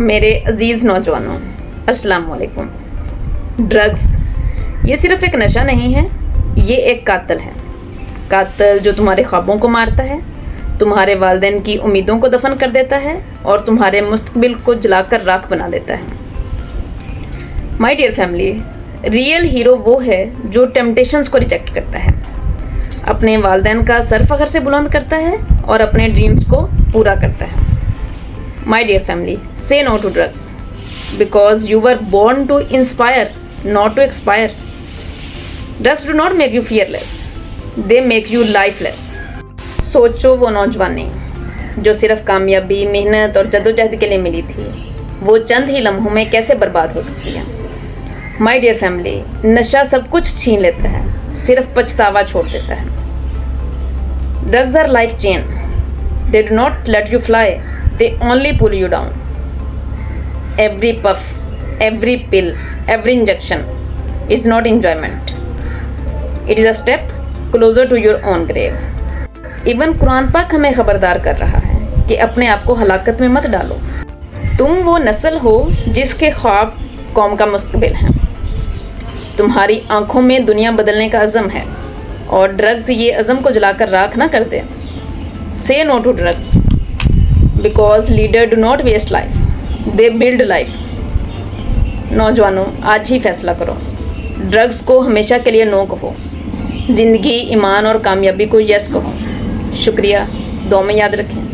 मेरे अजीज़ नौजवानों, अस्सलाम वालेकुम। ड्रग्स ये सिर्फ एक नशा नहीं है, ये एक कातिल है। कातिल जो तुम्हारे ख्वाबों को मारता है, तुम्हारे वालिदैन की उम्मीदों को दफन कर देता है और तुम्हारे मुस्तकबिल को जलाकर राख बना देता है। My dear family, real hero वो है जो टेम्पटेशंस को रिजेक्ट करता है, अपने वालिदैन का सर फख्र से बुलंद करता है और अपने ड्रीम्स को पूरा करता है। My dear family, say no to drugs because you were born to inspire, not to expire. Drugs do not make you fearless, they make you lifeless. सोचो वो नौजवानी जो सिर्फ कामयाबी, मेहनत और जद्दोजहद के लिए मिली थी, वो चंद ही लम्हों में कैसे बर्बाद हो सकती है। My dear family, नशा सब कुछ छीन लेता है, सिर्फ पछतावा छोड़ देता है। Drugs are like chain, they do not let you fly. They only pull you down. Every puff, every pill, every injection is not enjoyment. It is a step closer to your own grave. Even Quran पाक हमें खबरदार कर रहा है कि अपने आप को हलाकत में मत डालो। तुम वो नस्ल हो जिसके ख्वाब कौम का मुस्तकबिल हैं। तुम्हारी आंखों में दुनिया बदलने का अज़म है और ड्रग्स ये अज़म को जलाकर राख ना कर दे। Say no to drugs. Because leaders do not waste life, they build life. नौजवानों, आज ही फैसला करो। ड्रग्स को हमेशा के लिए नो कहो, ज़िंदगी, ईमान और कामयाबी को यस कहो। शुक्रिया, दुआ में याद रखें।